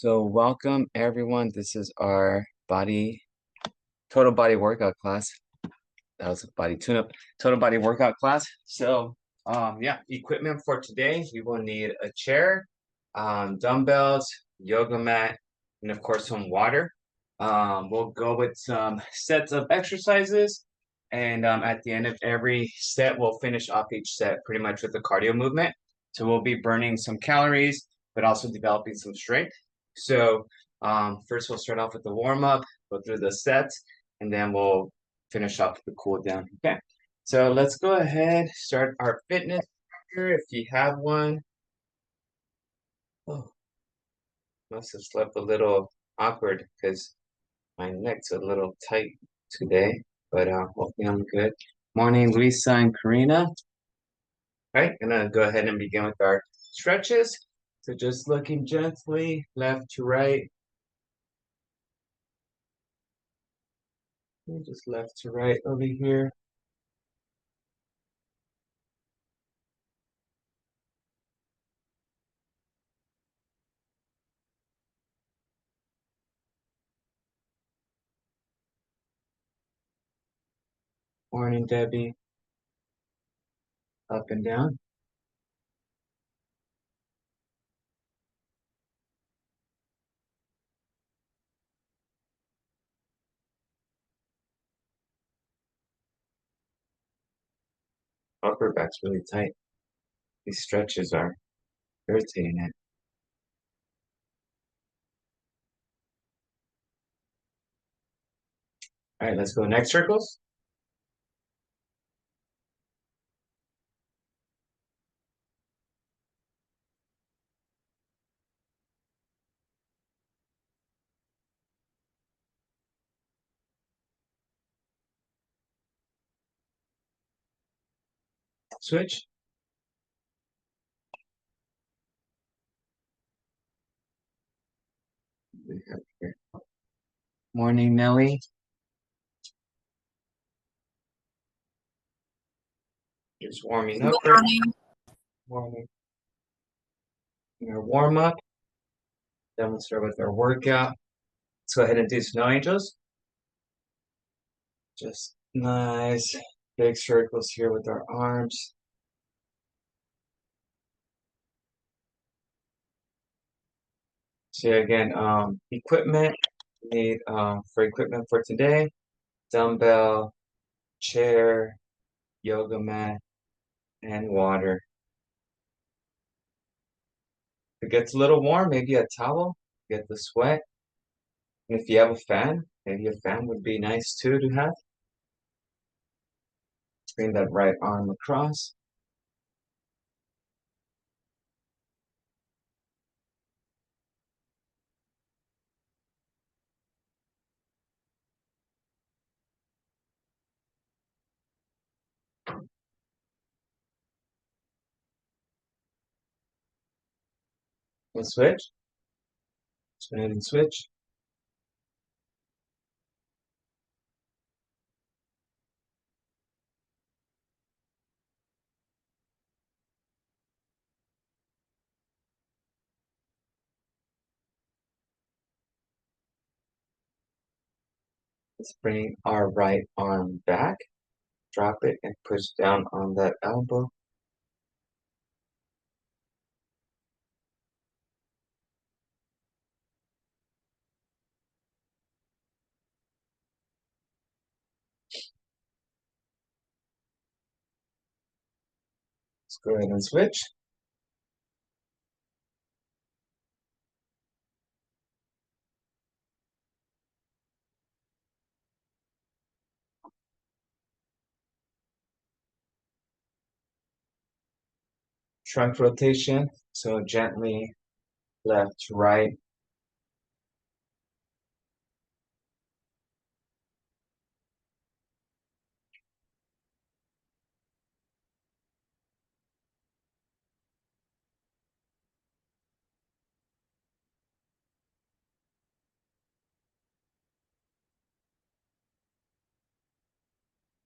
So welcome everyone. This is our total body workout class. That was a body tune-up, total body workout class. So yeah, equipment for today, you will need a chair, dumbbells, yoga mat, and of course some water. We'll go with some sets of exercises, and at the end of every set, we'll finish off each set pretty much with a cardio movement. So we'll be burning some calories, but also developing some strength. So first we'll start off with the warm-up, go through the sets, and then we'll finish off with the cool down. Okay. So let's go ahead, start our fitness tracker if you have one. Oh, must have slept a little awkward because my neck's a little tight today, but hopefully I'm good. Morning, Lisa and Karina. All right, gonna go ahead and begin with our stretches. So just looking gently left to right, and just left to right over here. Morning, Debbie. Up and down. Upper back's really tight. These stretches are irritating it. All right, let's go next circles. Switch. We have here. Morning, Nelly. Just warming up. Good morning. Morning. Our warm up. Then we'll start with our workout. Let's go ahead and do snow angels. Just nice big circles here with our arms. So again, equipment. We need for equipment for today, dumbbell, chair, yoga mat, and water. If it gets a little warm, maybe a towel, get the sweat. And if you have a fan, maybe a fan would be nice too to have. Bring that right arm across. And switch. Spin and switch. Let's bring our right arm back. Drop it and push down on that elbow. Let's go ahead and switch. Trunk rotation. So gently left to right.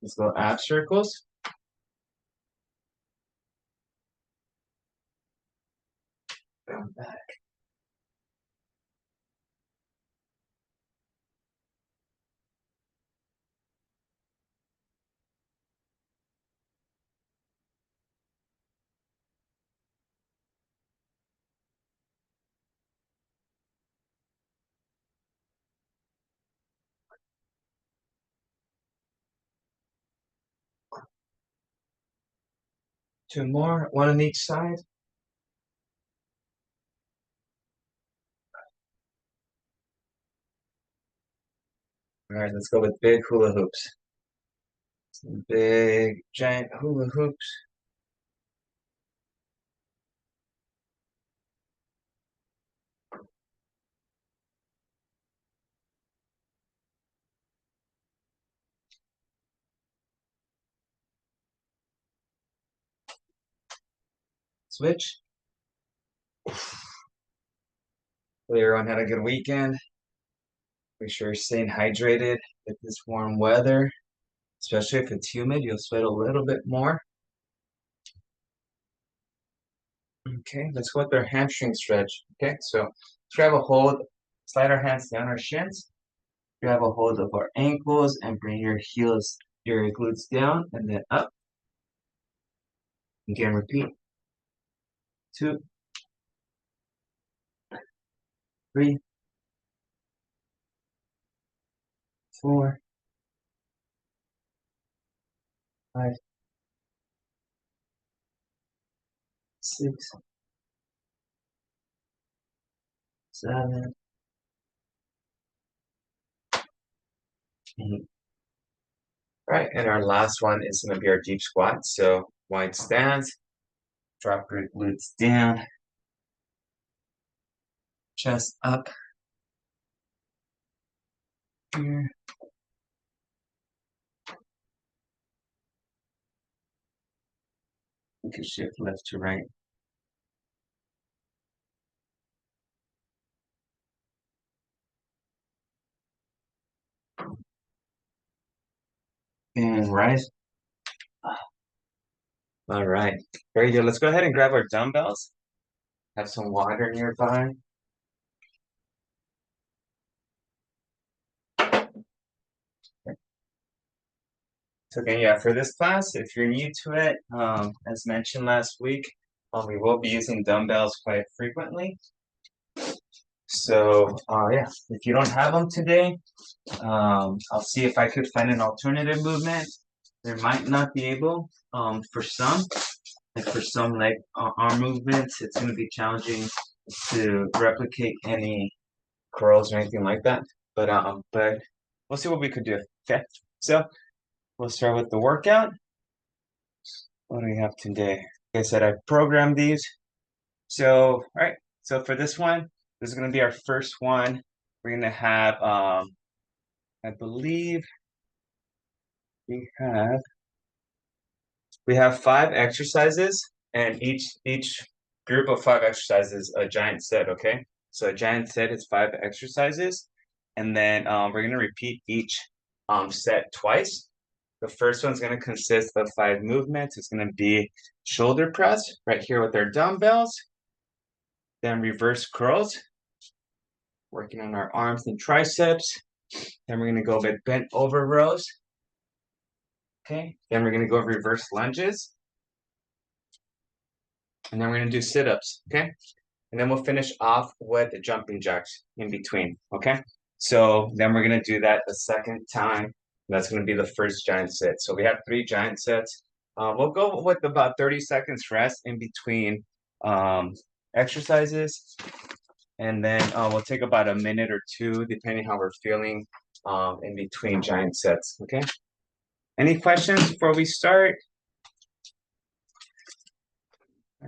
Let's go ab circles. Down back. Two more, one on each side. All right, let's go with big hula hoops. Some big, giant hula hoops. Switch. Hope everyone had a good weekend. Make sure you're staying hydrated with this warm weather, especially if it's humid, you'll sweat a little bit more. Okay, let's go with our hamstring stretch. Okay, so let's grab a hold, slide our hands down our shins, grab a hold of our ankles, and bring your heels, your glutes down, and then up. Again, repeat. 2, 3, 4, 5, 6, 7, 8. Right, and our last one is going to be our deep squat. So wide stance, drop your glutes down, chest up here. You can shift left to right. And rise. All right, very good. Let's go ahead and grab our dumbbells. Have some water nearby. So again, yeah, for this class, if you're new to it, as mentioned last week, we will be using dumbbells quite frequently. So yeah, if you don't have them today, I'll see if I could find an alternative movement. There might not be able for some. Like for some leg arm movements, it's going to be challenging to replicate any curls or anything like that. But we'll see what we could do. Okay, so we'll start with the workout. What do we have today? Like I said, I programmed these. So, all right. So for this one, this is going to be our first one. We're going to have, I believe we have 5 exercises, and each group of 5 exercises a giant set. Okay, so a giant set is 5 exercises, and then we're going to repeat each set twice. The first one's going to consist of 5 movements. It's going to be shoulder press right here with our dumbbells, then reverse curls, working on our arms and triceps. Then we're going to go with bent over rows. Okay, then we're going to go reverse lunges. And then we're going to do sit-ups, okay? And then we'll finish off with the jumping jacks in between, okay? So then we're going to do that the second time. That's going to be the first giant set. So we have 3 giant sets. We'll go with about 30 seconds rest in between exercises. And then we'll take about a minute or 2, depending how we're feeling in between giant sets, okay? Any questions before we start? I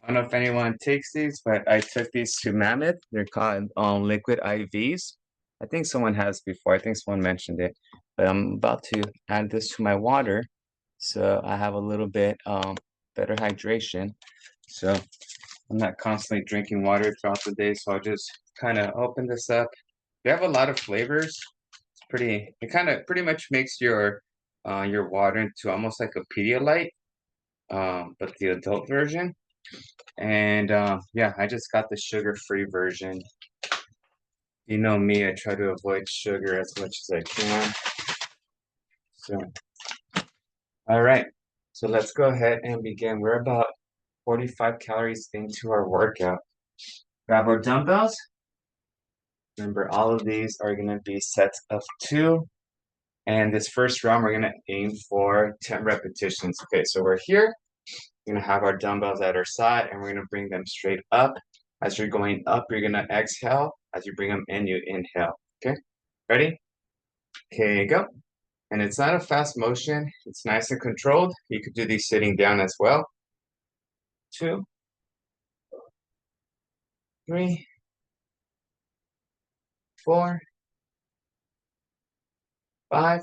don't know if anyone takes these, but I took these to Mammoth. They're called liquid IVs. I think someone has before. I think someone mentioned it. But I'm about to add this to my water, so I have a little bit better hydration. So I'm not constantly drinking water throughout the day, so I'll just kind of open this up. They have a lot of flavors. It's pretty. It kind of pretty much makes your water into almost like a Pedialyte, but the adult version. And yeah, I just got the sugar-free version. You know me, I try to avoid sugar as much as I can. So, all right. So let's go ahead and begin. We're about 45 calories into our workout. Grab our dumbbells. Remember, all of these are going to be sets of 2. And this first round, we're gonna aim for 10 repetitions. Okay, so we're here. We're gonna have our dumbbells at our side and we're gonna bring them straight up. As you're going up, you're gonna exhale. As you bring them in, you inhale. Okay, ready? Okay, go. And it's not a fast motion. It's nice and controlled. You could do these sitting down as well. 2, 3, 4, 5,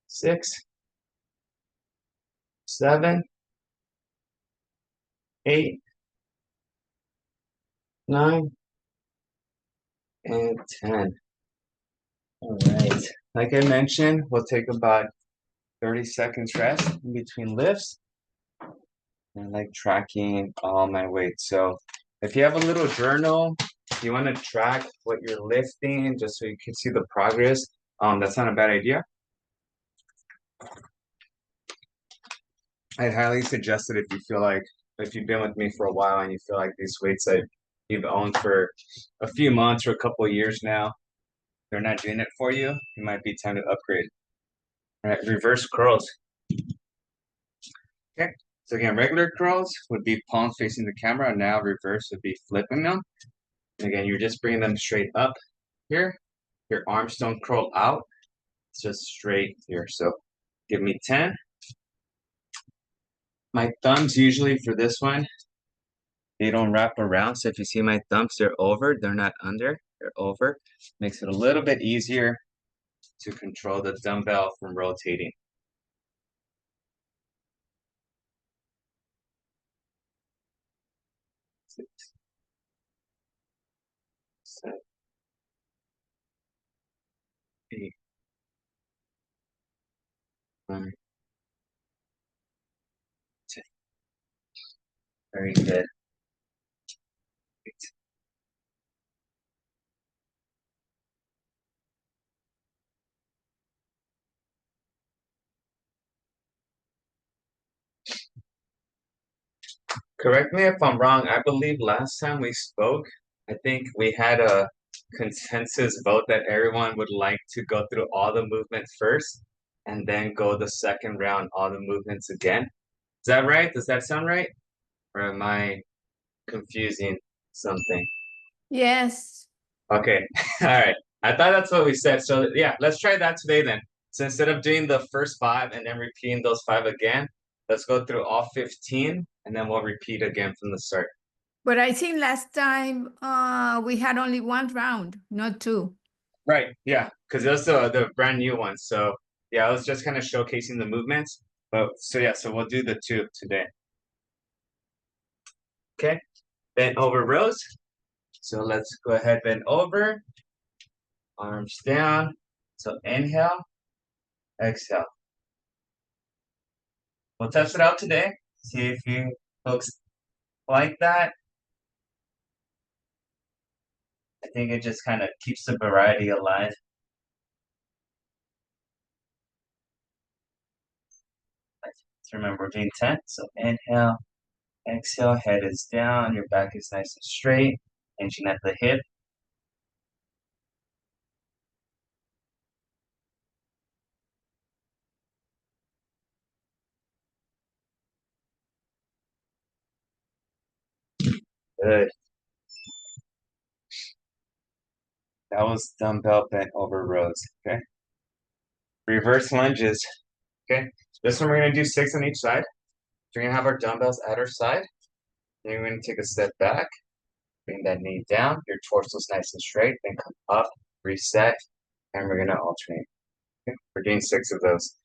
6, 7, 8, 9, and 10. All right. Like I mentioned, we'll take about 30 seconds rest in between lifts. I like tracking all my weight. So if you have a little journal, if you want to track what you're lifting, just so you can see the progress, that's not a bad idea. I highly suggest it if you feel like, if you've been with me for a while and you feel like these weights that you've owned for a few months or a couple of years now, they're not doing it for you, it might be time to upgrade. All right, reverse curls. Okay, so again, regular curls would be palms facing the camera. Now reverse would be flipping them. And again, you're just bringing them straight up here. Your arms don't curl out. It's just straight here. So give me 10. My thumbs usually for this one, they don't wrap around. So if you see my thumbs, they're over. They're not under. They're over. Makes it a little bit easier to control the dumbbell from rotating. 6, 7, 8, 9, 10. Very good. Correct me if I'm wrong. I believe last time we spoke, I think we had a consensus vote that everyone would like to go through all the movements first and then go the second round, all the movements again. Is that right? Does that sound right? Or am I confusing something? Yes. Okay. All right. I thought that's what we said. So yeah, let's try that today then. So instead of doing the first 5 and then repeating those 5 again, let's go through all 15 and then we'll repeat again from the start. But I think last time we had only one round, not two. Right. Yeah. Because those are the brand new ones. So yeah, I was just kind of showcasing the movements. But so yeah, so we'll do the 2 today. Okay. Bent over rows. So let's go ahead, bend over, arms down. So inhale, exhale. We'll test it out today. See if you folks like that. I think it just kind of keeps the variety alive. Let's remember we're doing 10. So inhale, exhale, head is down, your back is nice and straight, hinging at the hip. Good. That was dumbbell bent over rows. Okay. Reverse lunges. Okay. This one we're gonna do 6 on each side. So we're gonna have our dumbbells at our side. Then we're gonna take a step back, bring that knee down, your torso's nice and straight, then come up, reset, and we're gonna alternate. Okay. We're doing 6 of those.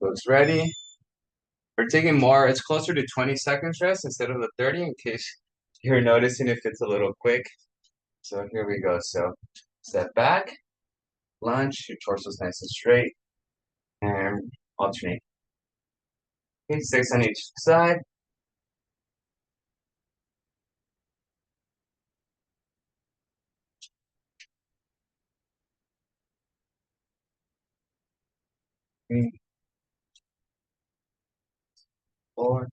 Folks ready? We're taking more, it's closer to 20 seconds rest instead of the 30 in case you're noticing if it's a little quick. So here we go. So step back, lunge, your torso's nice and straight, and alternate. Okay, 6 on each side. Three, 4,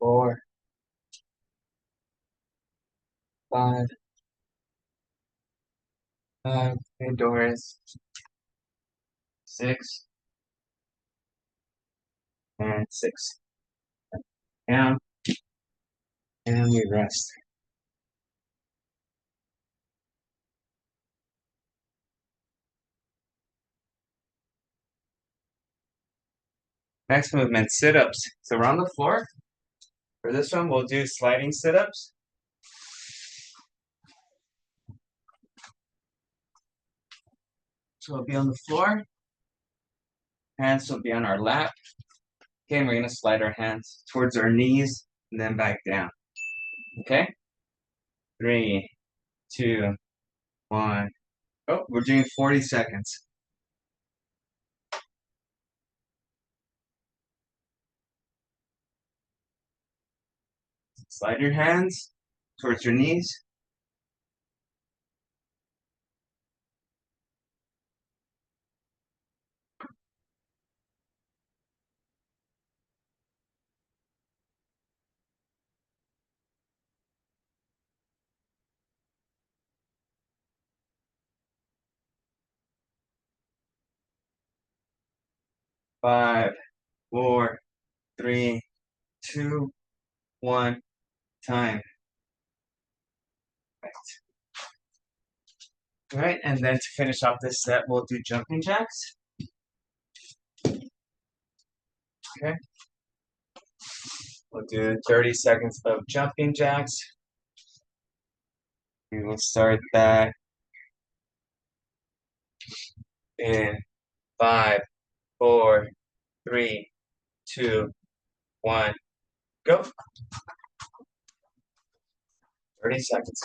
4, 5, 5, indoors, 6, and 6. Down, and we rest. Next movement, sit-ups. So we're on the floor. For this one, we'll do sliding sit-ups. So we'll be on the floor. Hands will be on our lap. Okay, and we're gonna slide our hands towards our knees and then back down. Okay? 3, 2, 1. Oh, we're doing 40 seconds. Slide your hands towards your knees. Five, 4, 3, 2, 1. Time. Right. All right, and then to finish off this set, we'll do jumping jacks. Okay. We'll do 30 seconds of jumping jacks. We will start that in 5, 4, 3, 2, 1. Go. 30 seconds.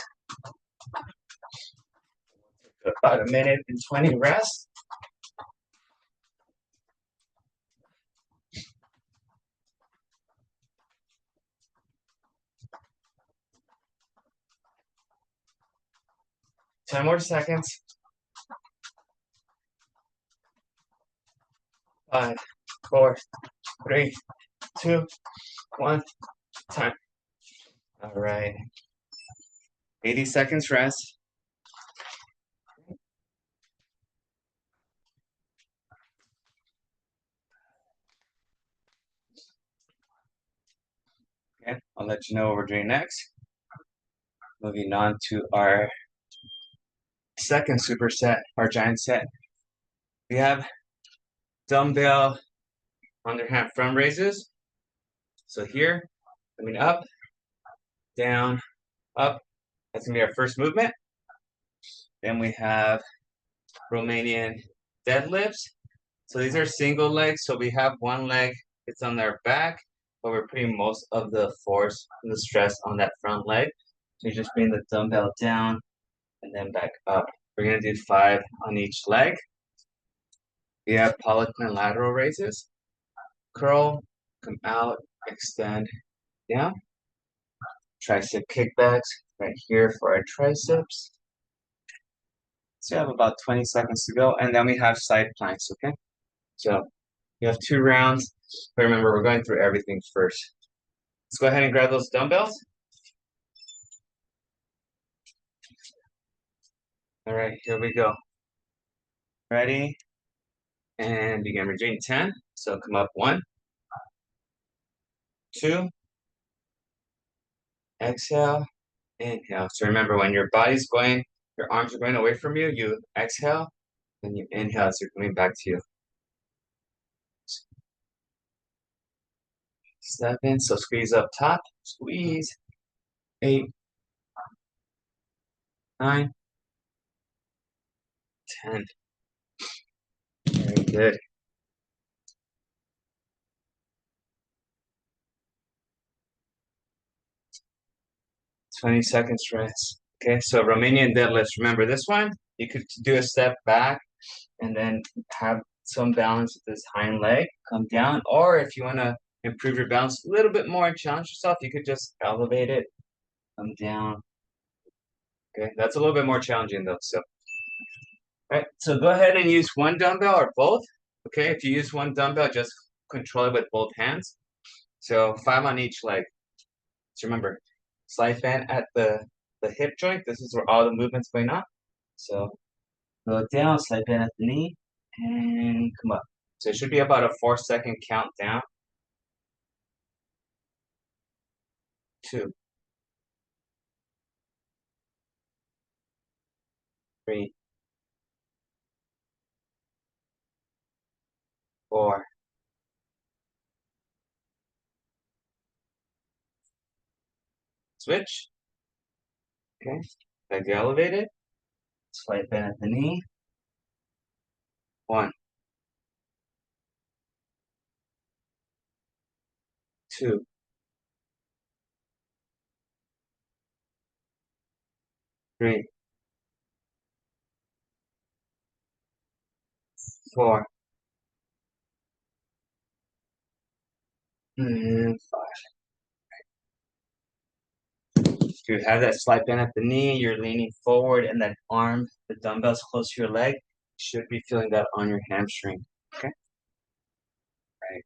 About a minute and 20 rest. Ten more seconds. 5, 4, 3, 2, 1. Time. All right. 80 seconds rest. Okay, I'll let you know what we're doing next. Moving on to our second superset, our giant set. We have dumbbell underhand front raises. So here, up, down, up. That's gonna be our first movement. Then we have Romanian deadlifts. So these are single legs. So we have one leg, it's on their back, but we're putting most of the force and the stress on that front leg. So you just bring the dumbbell down and then back up. We're gonna do 5 on each leg. We have Politan lateral raises. Curl, come out, extend, down. Tricep kickbacks right here for our triceps. So we have about 20 seconds to go, and then we have side planks, okay? So you have 2 rounds, but remember, we're going through everything first. Let's go ahead and grab those dumbbells. All right, here we go. Ready? And begin. We're doing 10. So come up 1, 2, exhale, inhale. So remember, when your body's going, your arms are going away from you, you exhale, and you inhale, so you're coming back to you. 7, so squeeze up top, squeeze. 8, 9, 10. Very good. 20 seconds rest. Okay, so Romanian deadlifts. Remember this one? You could do a step back and then have some balance with this hind leg. Come down. Or if you want to improve your balance a little bit more and challenge yourself, you could just elevate it. Come down. Okay, that's a little bit more challenging though. So, all right, so go ahead and use one dumbbell or both. Okay, if you use one dumbbell, just control it with both hands. So 5 on each leg. So remember, slight bend at the the hip joint. This is where all the movement's going on. So go down, slide bend at the knee, and come up. So it should be about a 4-second count down. 2, 3, 4. Switch. Okay. Leg elevated. Slide bend at the knee. 1, 2, 3, 4, and 5. If you have that slide bend at the knee, you're leaning forward, and that arm, the dumbbell's close to your leg, you should be feeling that on your hamstring. Okay. Right.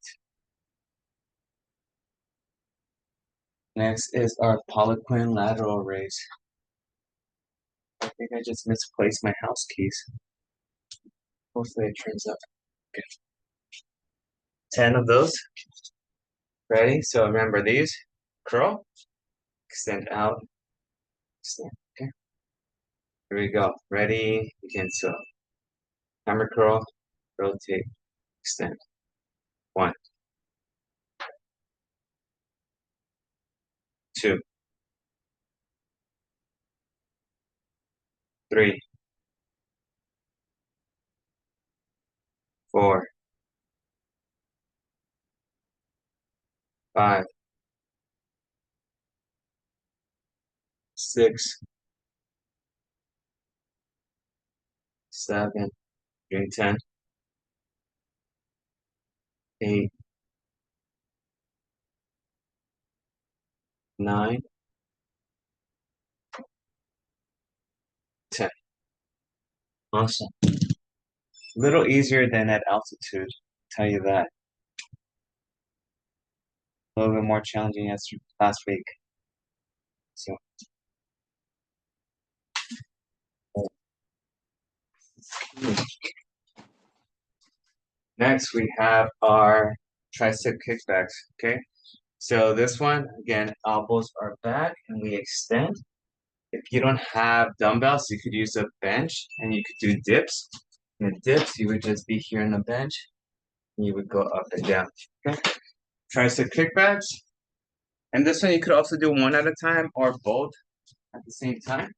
Next is our Poliquin lateral raise. I think I just misplaced my house keys. Hopefully it turns up. Okay. 10 of those. Ready? So remember these. Curl, extend out, extend. Okay. Here we go. Ready? Begin. So hammer curl, rotate, extend. 1, 2, 3, 4, 5, 6, 7, doing 10, 8, 9, 10. Awesome. A little easier than at altitude, tell you that. A little bit more challenging as last week. So next we have our tricep kickbacks. Okay. So this one, again, elbows are back and we extend. If you don't have dumbbells, you could use a bench and you could do dips. In the dips, you would just be here on the bench and you would go up and down. Okay. Tricep kickbacks. And this one you could also do one at a time or both at the same time.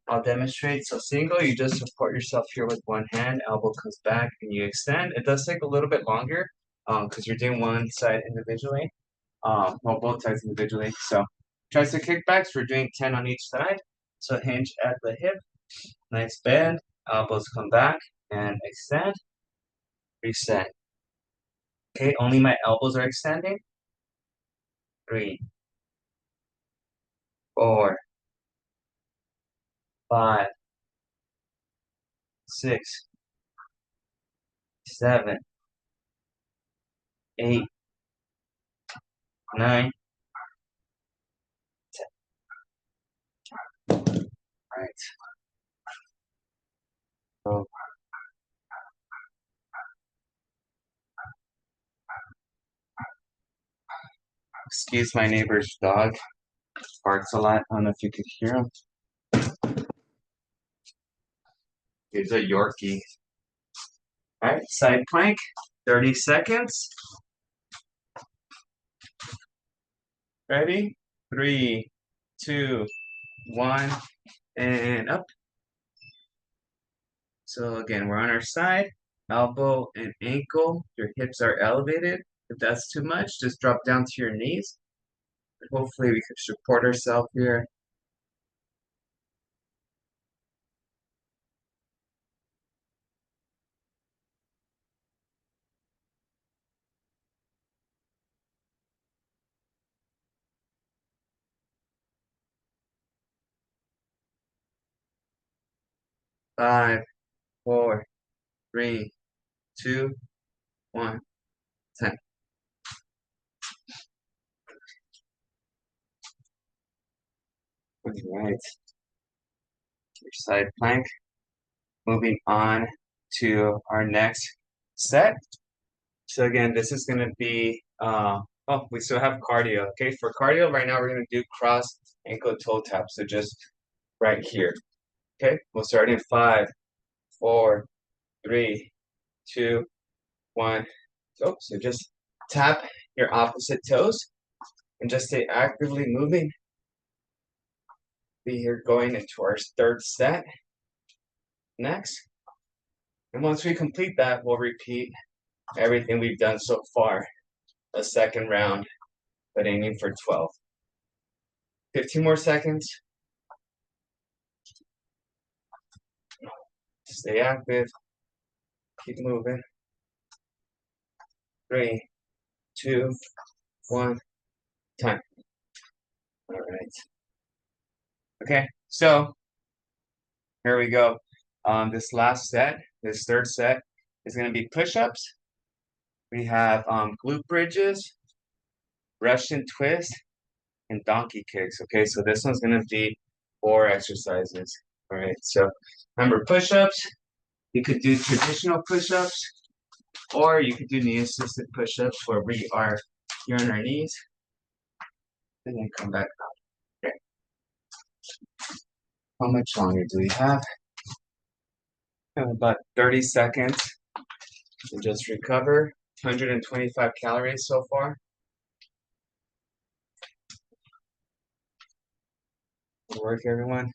I'll demonstrate. So single, you just support yourself here with one hand, elbow comes back and you extend. It does take a little bit longer because you're doing one side individually. Well, both sides individually. So tricep kickbacks, we're doing 10 on each side. So hinge at the hip, nice bend, elbows come back and extend, reset. Okay, only my elbows are extending. 3, 4, 5, 6, 7, 8, 9, 10. All right. So excuse my neighbor's dog. Barks a lot. I don't know if you could hear him. He's a Yorkie. All right, side plank, 30 seconds. Ready? 3, 2, 1, and up. So again, we're on our side, elbow and ankle. Your hips are elevated. If that's too much, just drop down to your knees. Hopefully we can support ourselves here. Five, 4, 3, 2, 1, 10. All right. Your side plank. Moving on to our next set. So again, this is gonna be oh, we still have cardio. Okay, for cardio right now we're gonna do cross ankle toe tap. So just right here. Okay, we'll start in 5, 4, 3, 2, 1. Go. So just tap your opposite toes and just stay actively moving. Be here going into our third set next. And once we complete that, we'll repeat everything we've done so far. A second round, but aiming for 12. 15 more seconds. Stay active. Keep moving. 3, 2, 1. Time. All right. Okay, so here we go. This last set, this third set, is going to be push-ups. We have glute bridges, Russian twist, and donkey kicks. Okay, so this one's going to be 4 exercises. All right, so remember push-ups. You could do traditional push-ups, or you could do knee-assisted push-ups where we are here on our knees, and then come back up. Okay. How much longer do we have? About 30 seconds to just recover. 125 calories so far. Good work, everyone.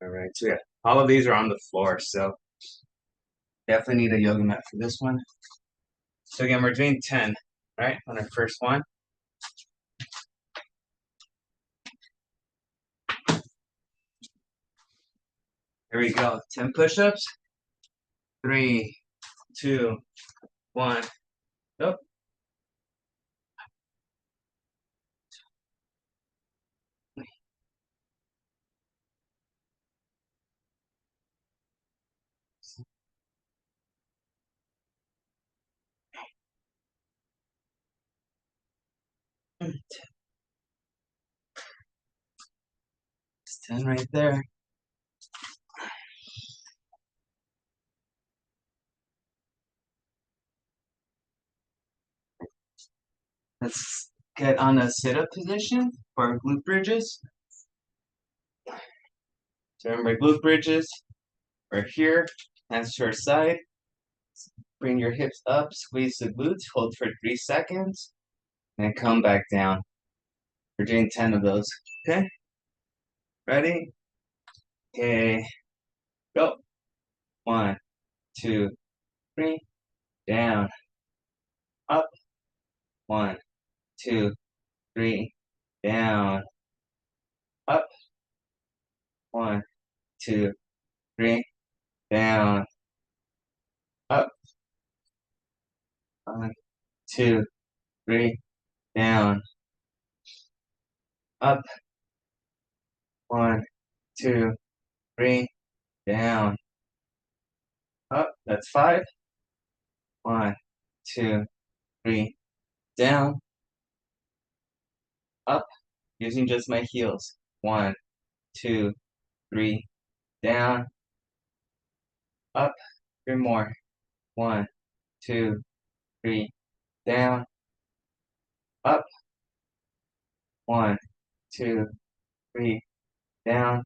All right, so yeah, all of these are on the floor, so definitely need a yoga mat for this one. So again, we're doing 10, right, on our first one. Here we go, 10 push-ups. 3, 2, 1, go. It's 10 right there. Let's get on a sit-up position for our glute bridges. So remember, glute bridges are here, hands to our side. Bring your hips up, squeeze the glutes, hold for 3 seconds, and come back down. We're doing 10 of those, okay? Ready? Okay, go. 1, 2, 3, down, up. 1, 2, 3, down, up. 1, 2, 3, down, up. 1, 2, 3, down, up. 1, 2, 3, down, up. That's 5. 1, 2, 3, down, up. Using just my heels. 1, 2, 3, down, up. 3 more. 1, 2, 3, down, up. 1, 2, 3, down.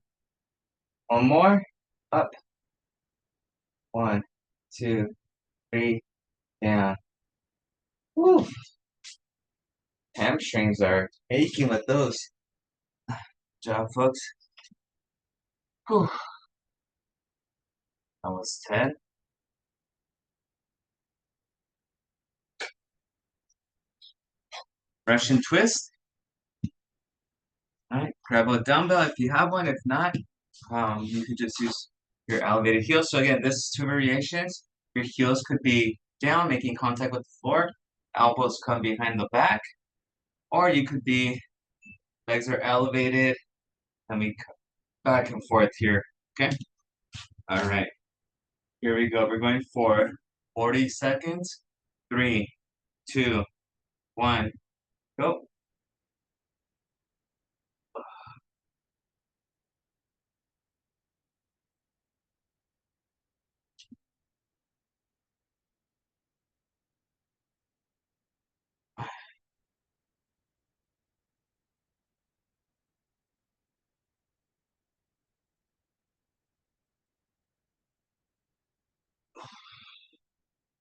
1 more, up. 1, 2, 3, down. Woo! Hamstrings are aching with those. Good job, folks. Whew. That was 10. Russian twist. All right, grab a dumbbell if you have one. If not, you could just use your elevated heels. So again, this is 2 variations. Your heels could be down, making contact with the floor. Elbows come behind the back. Or you could be, legs are elevated, and we come back and forth here, okay? All right, here we go. We're going for 40 seconds. 3, 2, 1, go.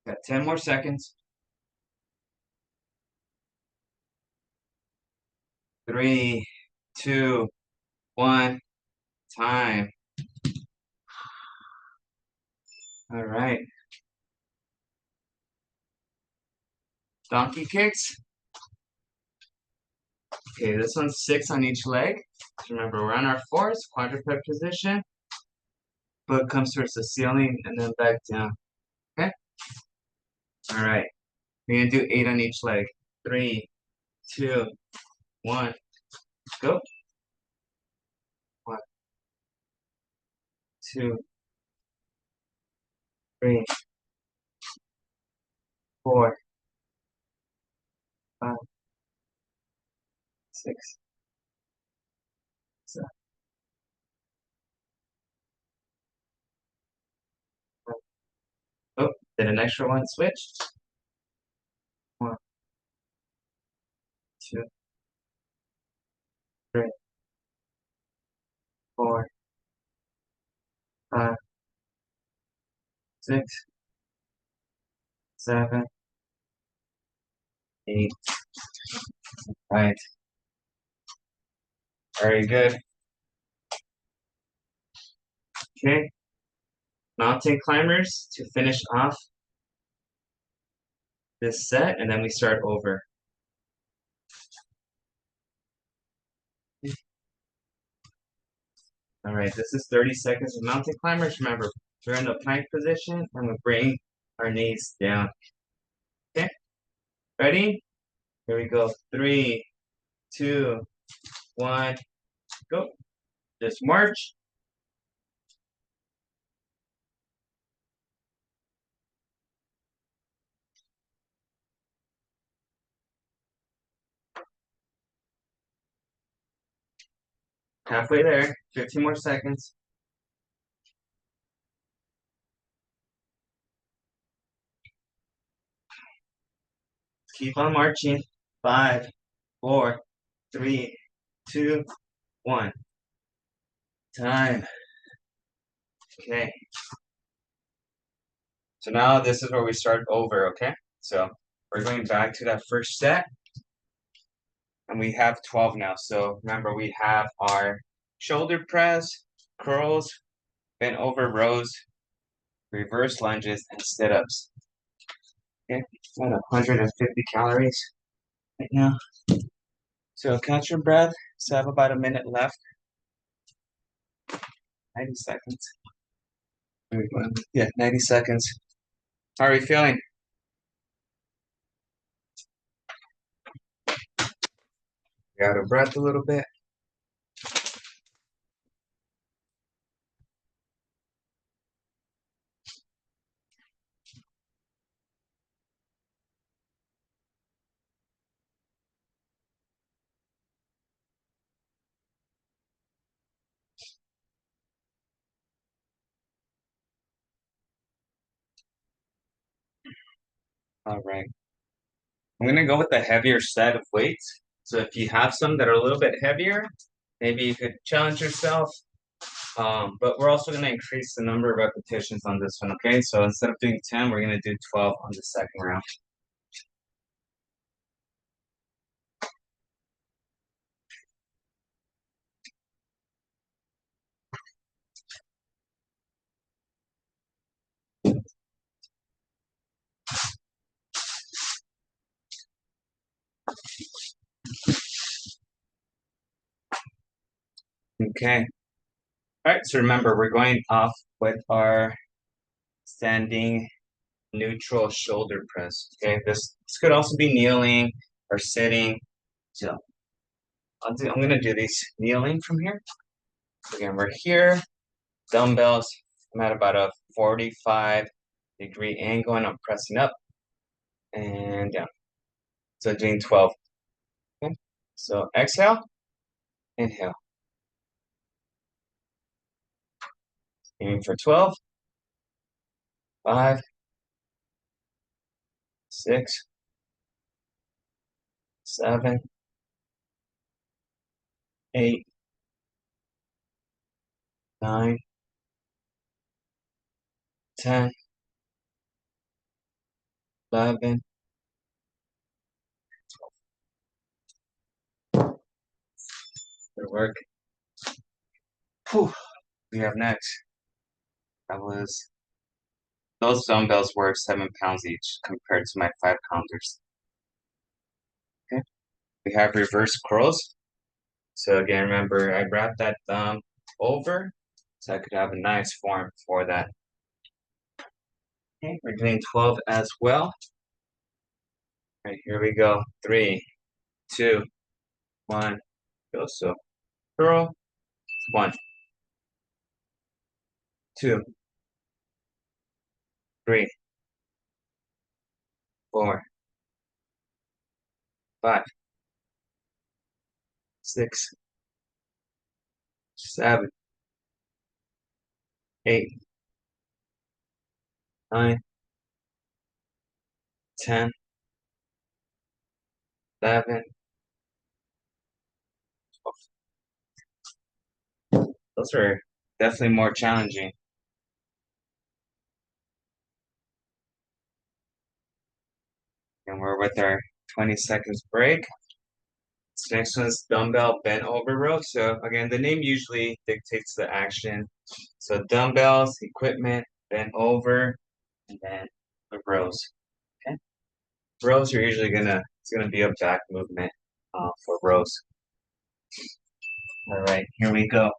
Got 10 more seconds. 3, 2, 1, time. All right. Donkey kicks. Okay, this one's 6 on each leg. Remember, we're on our fours, quadruped position. Foot comes towards the ceiling and then back down. Okay? All right. We're gonna do 8 on each leg. 3, 2, 1, go. 1, 2, 3, 4, 5, 6, 7. Oh, did an extra one switch? 1, 2, 3, 4, 5, 6, 7, 8. Right. Very good. Okay. Mountain climbers to finish off this set, and then we start over. All right, this is 30 seconds of mountain climbers. Remember, we're in the plank position and we bring our knees down. Okay, ready? Here we go. 3, 2, 1, go. Just march. Halfway there. 15 more seconds. Keep on marching. 5, 4, 3, 2, 1. Time. Okay. So now this is where we start over, okay? So we're going back to that first set. And we have 12 now. So remember, we have our shoulder press, curls, bent over rows, reverse lunges, and sit-ups. Okay, about 150 calories right now. So catch your breath. So I have about a minute left. 90 seconds. Yeah, 90 seconds. How are you feeling? You out of breath a little bit? All right. I'm gonna go with a heavier set of weights. So if you have some that are a little bit heavier, maybe you could challenge yourself. But we're also gonna increase the number of repetitions on this one, okay? So instead of doing 10, we're gonna do 12 on the second round. Okay. All right, so remember, we're going off with our standing neutral shoulder press, okay? This could also be kneeling or sitting. So I'm gonna do these kneeling from here. So again, we're here, dumbbells. I'm at about a 45-degree angle and I'm pressing up and down. So doing 12. Okay. So exhale, inhale. Aiming for 12. 5, 6, 7, 8, 9, 10, 11. Good work. Whew. We have next. That was those dumbbells were 7 pounds each compared to my 5 pounders. Okay. We have reverse curls. So again, remember I wrapped that thumb over so I could have a nice form for that. Okay, we're doing 12 as well. All right, here we go. 3, 2, 1. Go. So curl. 1, 2, 3, 4, 5, 6, 7, 8, 9, 10, 11, 12. Those are definitely more challenging. And we're with our 20 seconds break. This next one's dumbbell bent over row. So again, the name usually dictates the action. So dumbbells, equipment, bent over, and then the rows. Okay. Rows are usually it's gonna be a back movement for rows. All right, here we go.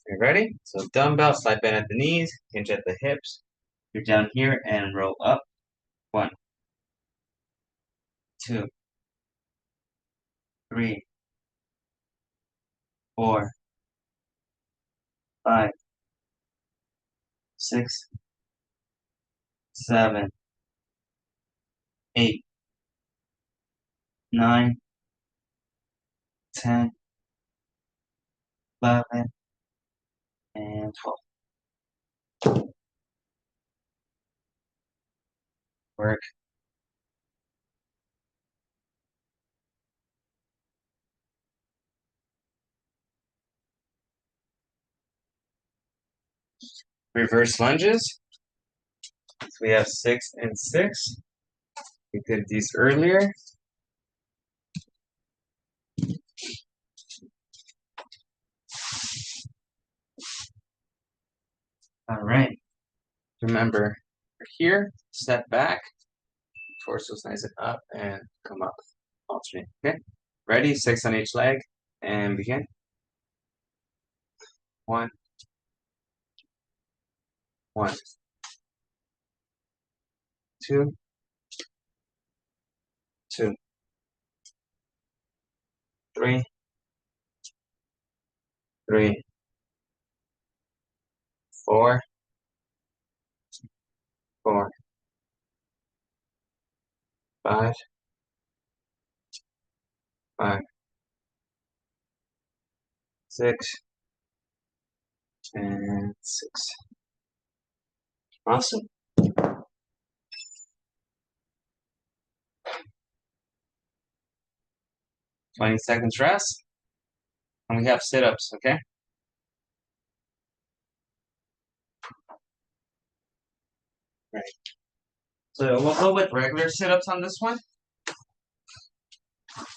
You ready? So dumbbell, slight bend at the knees, hinge at the hips. You're down here and roll up. 1, 2, 3, 4, 5, 6, 7, 8, 9, 10, 11, and 12. Work. Reverse lunges. So we have 6 and 6. We did these earlier. All right. Remember, we're here, step back, torso's nice and up, and come up. Alternate. Okay. Ready? 6 on each leg, and begin. 1, 1, 2, 2, 3, 3, 4, 4, 5, 5, 6, and 6. Awesome. 20 seconds rest. And we have sit-ups, okay? Right. So we'll go with regular sit-ups on this one.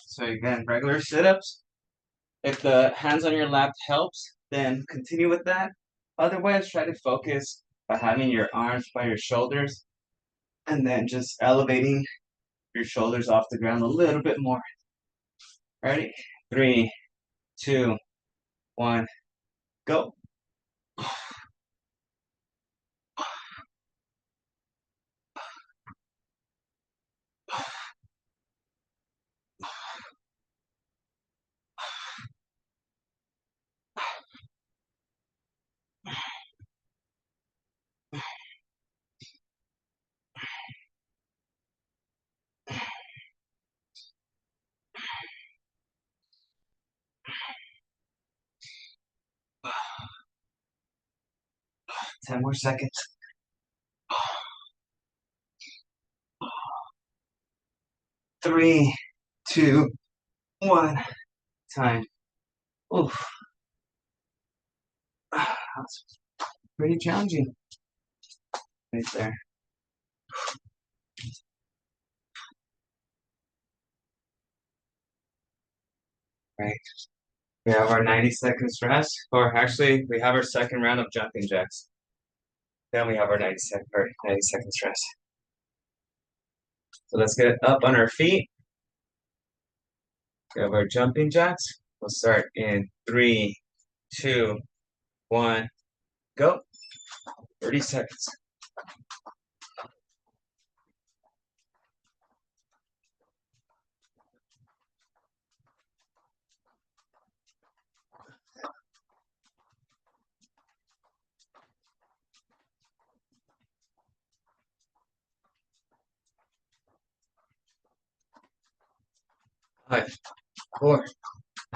So again, regular sit-ups. If the hands on your lap helps, then continue with that. Otherwise, try to focus by having your arms by your shoulders and then just elevating your shoulders off the ground a little bit more. Ready? 3, 2, 1, go. 10 more seconds. 3, 2, 1. Time. Oof. That's pretty challenging right there. Right. We have our 90 seconds rest, or actually, we have our second round of jumping jacks. Then we have our 90 seconds rest. So let's get up on our feet. We have our jumping jacks. We'll start in 3, 2, 1, go. 30 seconds. Five, 4,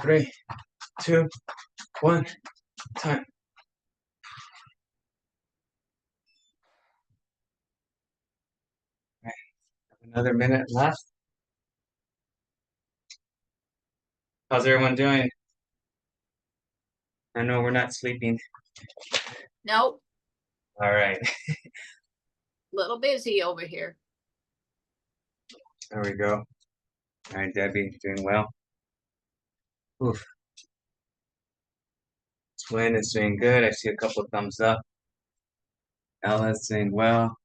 3, 2, 1, time. Right. Another minute left. How's everyone doing? I know we're not sleeping. Nope, All right. little busy over here. There we go. All right, Debbie, doing well. Oof. Twin is doing good. I see a couple thumbs up. Ella's doing well.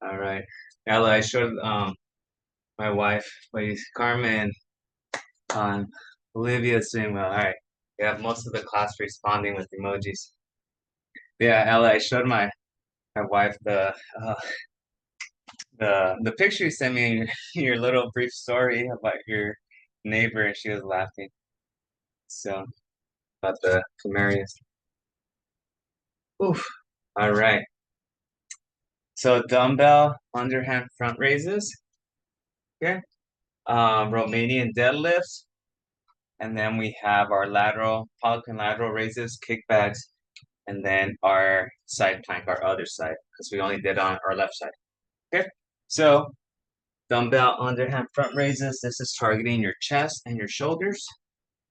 All right. Ella, I showed my wife, please. Carmen, Olivia's doing well. All right. We have most of the class responding with emojis. Yeah, Ella, I showed my wife the picture you sent me in your little brief story about your neighbor, and she was laughing. So about the Camarias. Oof. All right. So dumbbell underhand front raises. Okay. Romanian deadlifts. And then we have our lateral, Pelican lateral raises, kickbacks, and then our side plank, our other side, because we only did on our left side. Okay. So dumbbell underhand front raises. This is targeting your chest and your shoulders.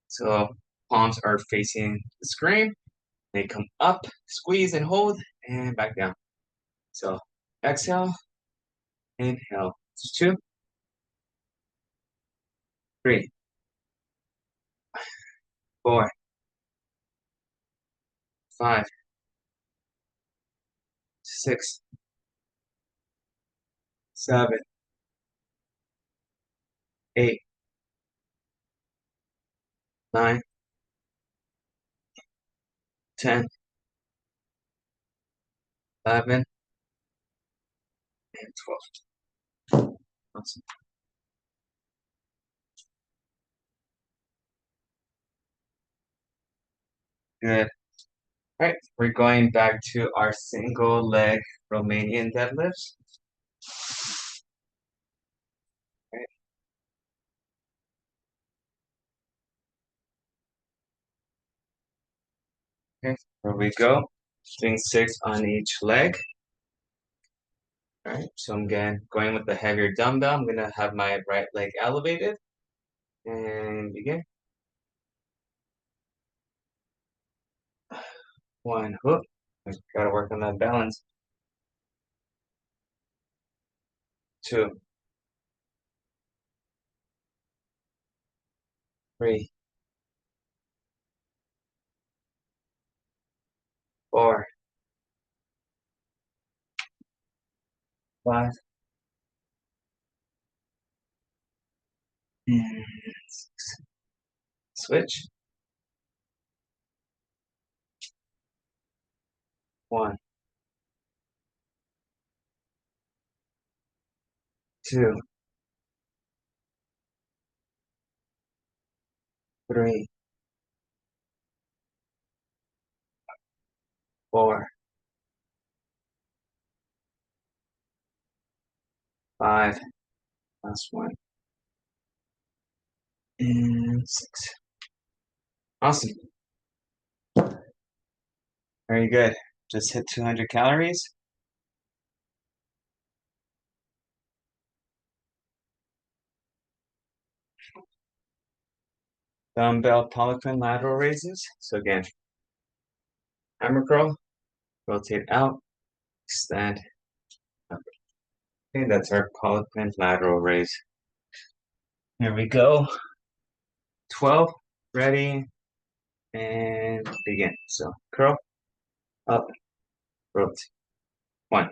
So palms are facing the screen. They come up, squeeze and hold, and back down. So exhale, inhale. 2, 3, 4, 5, 6, 7, 8, 9, 10, 11, and 12. Awesome. Good. All right, we're going back to our single leg Romanian deadlifts. Right. Okay, here we go. Doing 6 on each leg. All right, so I'm going with the heavier dumbbell. I'm gonna have my right leg elevated and begin. 1 hook. Gotta work on that balance. 2, 3, 4, 5, and 6. Switch. 1, 2, 3, 4, 5. Last one. And 6. Awesome. Very good. Just hit 200 calories. Dumbbell Pelican lateral raises. So again, hammer curl, rotate out, extend, up. Okay, that's our Pelican lateral raise. Here we go. 12. Ready and begin. So curl, up, rotate. 1,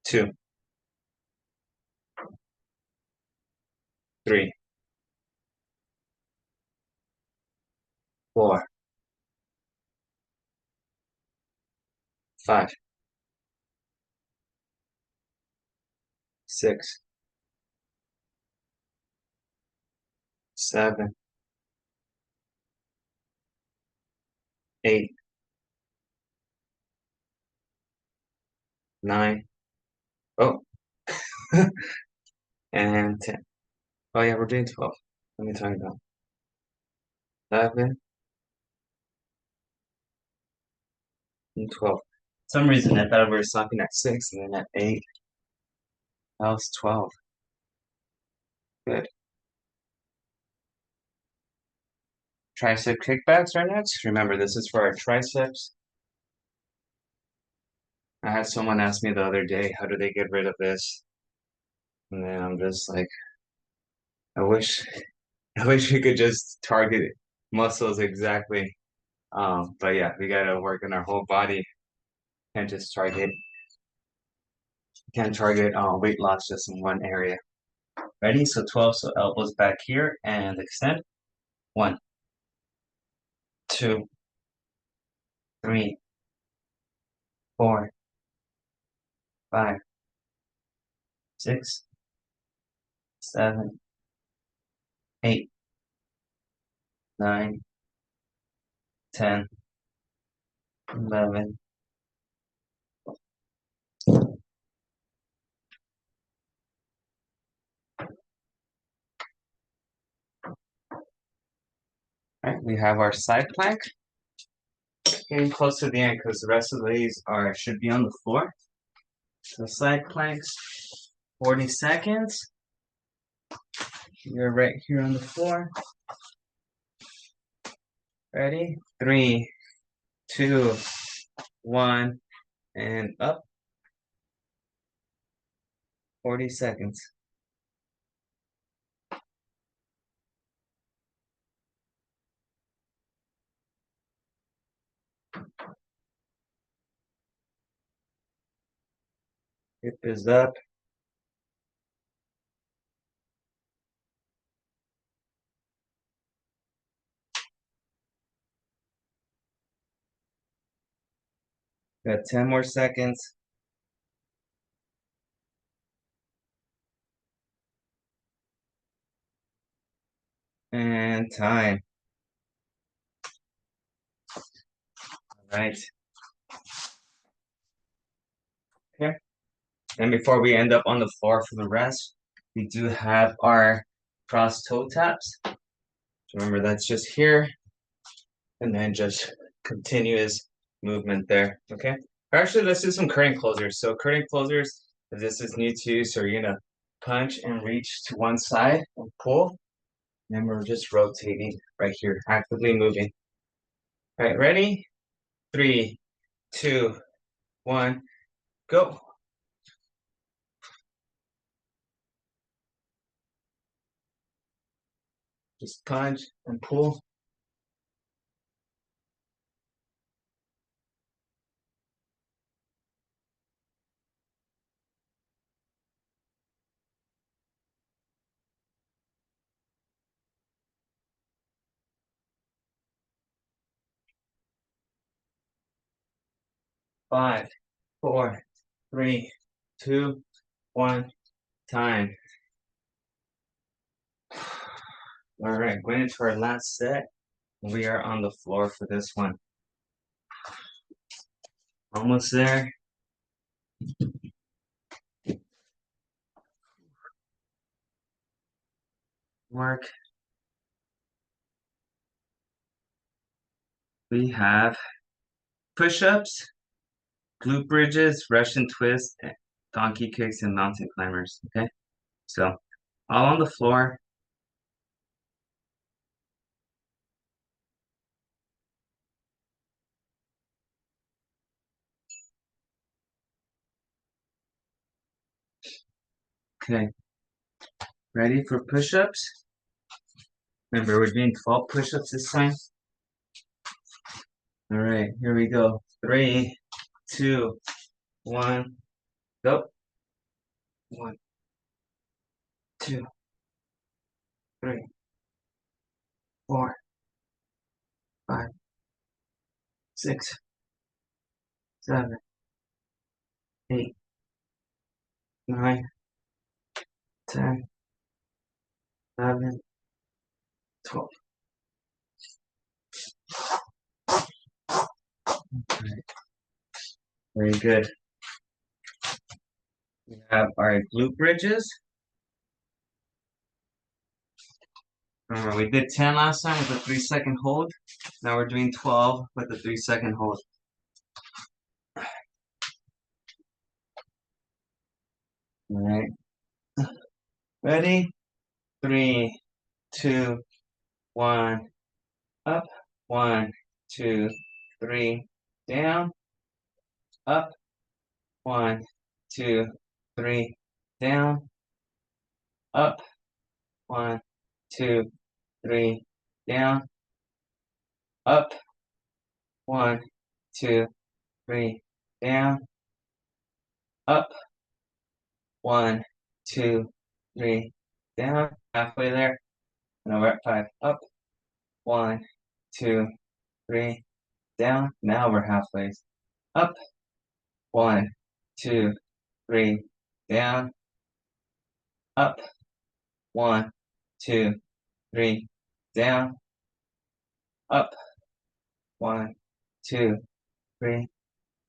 2, 3, 4, 5, 6, 7, 8, 9. Oh, and 10. Oh yeah, we're doing 12. Let me tell you that. 11 and 12. For some reason I thought we were stopping at 6 and then at 8. That was 12. Good. Tricep kickbacks are next. Remember, this is for our triceps. I had someone ask me the other day, how do they get rid of this? And then I'm just like, I wish I wish we could just target muscles exactly. But yeah, we gotta work on our whole body. Can't just target weight loss just in one area. Ready? So 12, so elbows back here and extend. 1, 2, 3, 4, 5, 6, 7, 8, 9, 10, 11. All right, we have our side plank. Getting close to the end because the rest of these should be on the floor. So side planks, 40 seconds. You're right here on the floor. Ready? 3, 2, 1, and up. 40 seconds. Hip is up. Got 10 more seconds. And time. All right. Okay. And before we end up on the floor for the rest, we do have our cross toe taps. So remember, that's just here. And then just continuous movement there. Okay. Or actually, let's do some curtain closers. So curtain closers, if this is new to you, so you're gonna punch and reach to one side and pull. And we're just rotating right here, actively moving. All right, ready? 3, 2, 1, go. Just punch and pull. Five, 4, 3, 2, 1, time. All right, going into our last set. We are on the floor for this one. Almost there. Work. We have push-ups, glute bridges, Russian twist, donkey kicks, and mountain climbers. Okay, so all on the floor. Okay, Ready for push-ups? Remember, we're doing 12 push-ups this time. All right, here we go. 3, 2, 1, go. 1, 2, 3, 4, 5, 6, 7, 8, 9, 10, 11, 12. Okay. Very good. We have our glute bridges. Remember, we did 10 last time with a 3-second hold. Now we're doing 12 with a 3-second hold. All right. Ready? 3, 2, 1. Up. 1, 2, 3. Down. Up. 1, 2, 3. Down. Up. 1, 2, 3. Down. Up. 1, 2, 3. Down. Up. 1, 2, 3. Down. Halfway there. Now we're at 5. Up. 1, 2, 3. Down. Now we're halfway. Up. 1, 2, 3. Down. Up. 1, 2, 3. Down. Up. 1, 2, 3.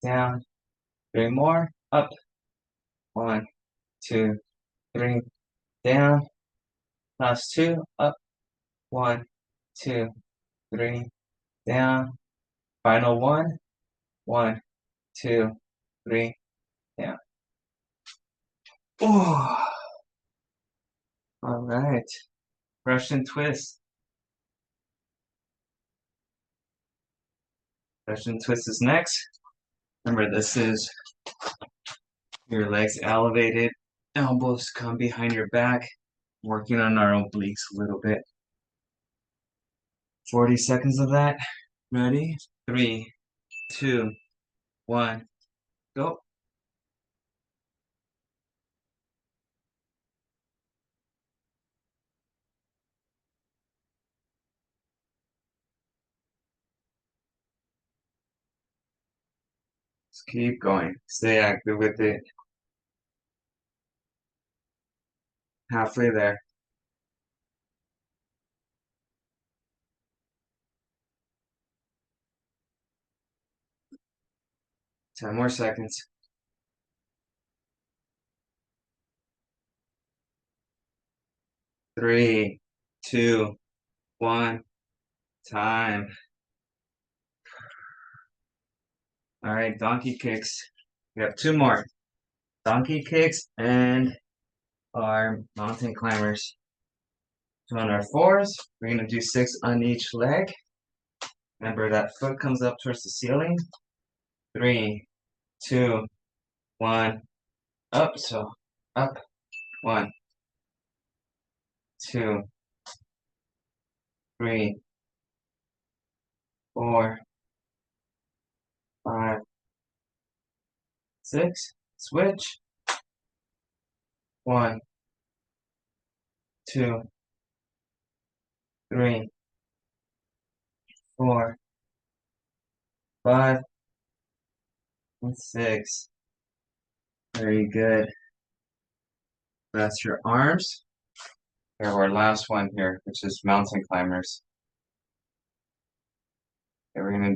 Down. 3 more. Up. 1, 2, 3. Down. Last 2. Up. 1, 2, 3. Down. Final 1. 1, 2, 3. Down. Oh. All right. Russian twist. Russian twist is next. Remember, this is your legs elevated, elbows come behind your back, working on our obliques a little bit. 40 seconds of that. Ready? 3, 2, 1, go. Just keep going. Stay active with it. Halfway there. 10 more seconds. 3, 2, 1, time. All right, donkey kicks. We have 2 more. Donkey kicks and our mountain climbers. So on our 4s, we're gonna do 6 on each leg. Remember that foot comes up towards the ceiling. 3, 2, 1, up. So up. 1, 2, 3, 4, 5, 6. Switch. 1, 2, 3, 4, 5, and 6. Very good. That's your arms. We have our last one here, which is mountain climbers. And we're gonna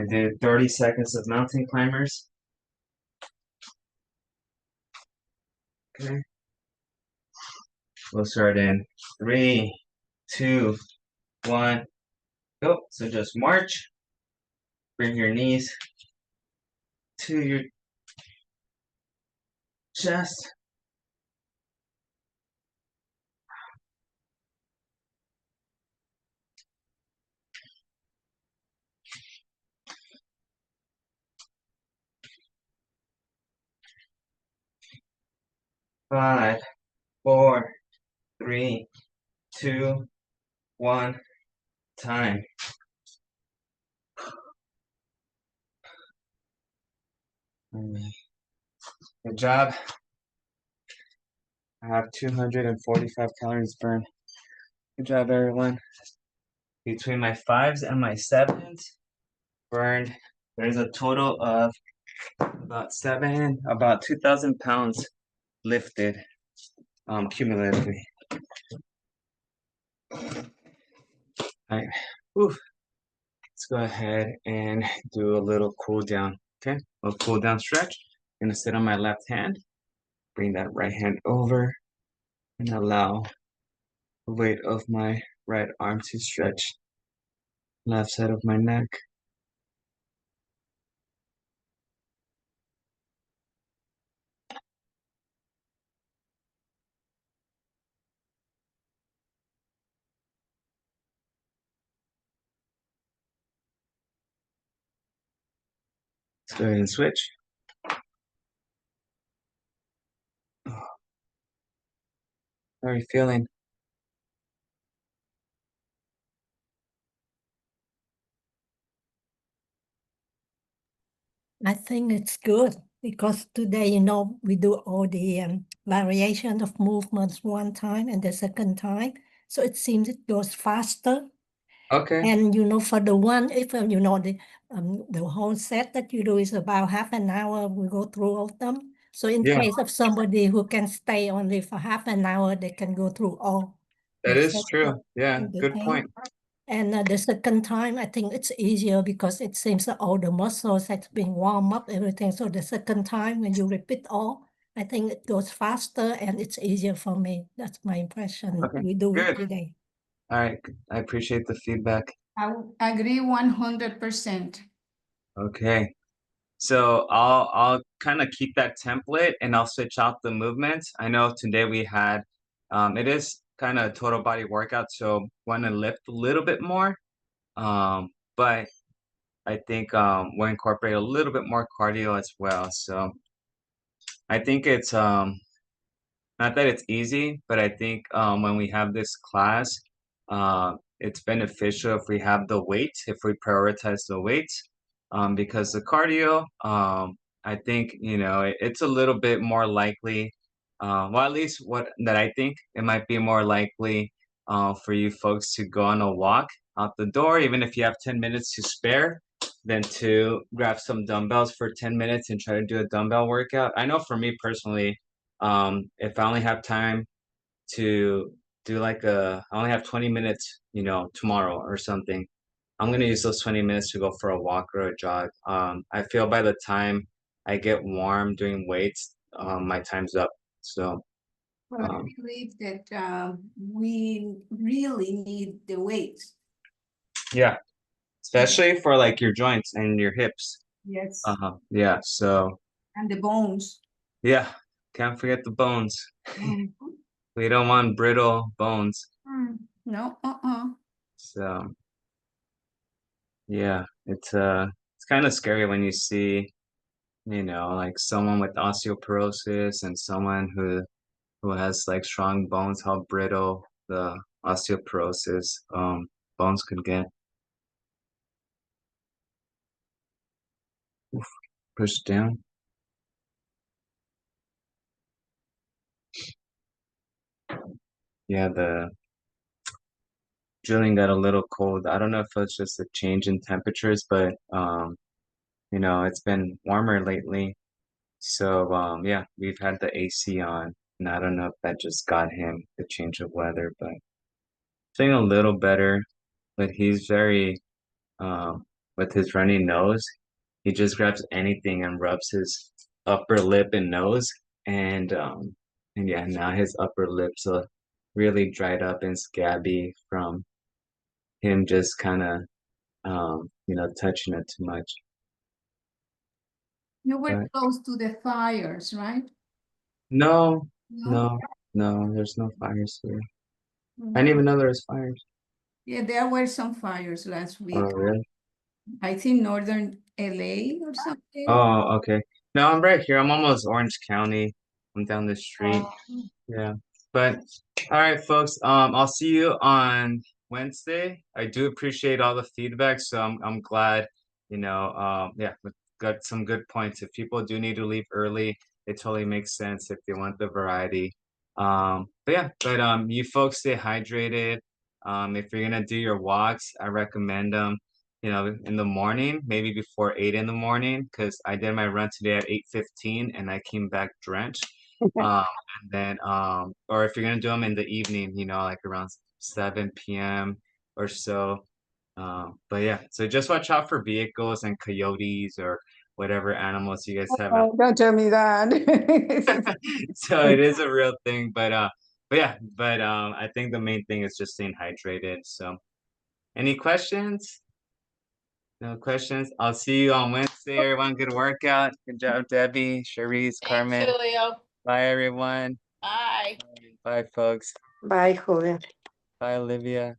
do 30 seconds of mountain climbers. Okay. We'll start in 3, 2, 1, go. So just march. Bring your knees to your chest. 5, 4, 3, 2, 1, time. All right. Good job. I have 245 calories burned. Good job, everyone. Between my 5s and my 7s burned, there's a total of about 2,000 pounds lifted cumulatively. All right. Oof. Let's go ahead and do a little cool down. Okay, a little cool down stretch. I'm gonna sit on my left hand, bring that right hand over, and allow the weight of my right arm to stretch left side of my neck. Let's go ahead and switch. How are you feeling? I think it's good because today, we do all the variation of movements one time and the second time. So it seems it goes faster. Okay. And, for the one, if, the whole set that you do is about half an hour, we go through all of them. So in Yeah. case of somebody who can stay only for half an hour, they can go through all. That the is sets true. of Yeah, the good thing. point. And the second time, I think it's easier because it seems that all the muscles has been warmed up, everything. So the second time, when you repeat all, I think it goes faster and it's easier for me. That's my impression. Okay, We do good. it today. All right, I appreciate the feedback. I agree 100%. Okay. So I'll kind of keep that template and I'll switch out the movements. I know today we had it is kind of total body workout, so want to lift a little bit more. But I think we'll incorporate a little bit more cardio as well. So I think it's not that it's easy, but I think when we have this class, it's beneficial if we have the weights, if we prioritize the weights, because the cardio, I think, it's a little bit more likely, well, at least what that I think, it might be more likely for you folks to go on a walk out the door, even if you have 10 minutes to spare, than to grab some dumbbells for 10 minutes and try to do a dumbbell workout. I know for me personally, if I only have time to do I only have 20 minutes, tomorrow or something, I'm gonna use those 20 minutes to go for a walk or a jog. I feel by the time I get warm doing weights, my time's up. So But I believe that we really need the weights. yeah, especially for like your joints and your hips. Yes. Yeah, so And the bones. yeah, can't forget the bones. Mhm. We don't want brittle bones. No, So yeah, it's kind of scary when you see, like someone with osteoporosis and someone who has like strong bones, how brittle the osteoporosis bones could get. Oof, push down. Yeah, the drilling got a little cold. I don't know if it's just a change in temperatures, but it's been warmer lately. So yeah, we've had the AC on, and I don't know if that just got him the change of weather, but feeling a little better. But he's very with his runny nose, he just grabs anything and rubs his upper lip and nose, and yeah, now his upper lips are really dried up and scabby from him just kind of touching it too much. You were But close to the fires, right? no, No? no, there's no fires here. Mhm. I didn't even know there was fires. Yeah, there were some fires last week. Oh, really? I think northern LA or something. Oh, okay. No, I'm right here. I'm almost Orange County. I'm down the street. Yeah. But all right, folks. I'll see you on Wednesday. I do appreciate all the feedback, so I'm glad, yeah, we got some good points. If people do need to leave early, it totally makes sense if they want the variety. But you folks stay hydrated. If you're gonna do your walks, I recommend them, in the morning, maybe before 8 in the morning, because I did my run today at 8:15 and I came back drenched. And then or if you're gonna do them in the evening, like around 7 p.m. or so. But yeah, so just watch out for vehicles and coyotes or whatever animals you guys have. Oh, don't tell me that. So it is a real thing, but I think the main thing is just staying hydrated. So any questions? No questions. I'll see you on Wednesday, everyone. Good workout. Good job, Debbie, Cherise, Thanks, Carmen. Julio. Bye, everyone. Bye. Bye, folks. Bye, Julia. Bye, Olivia.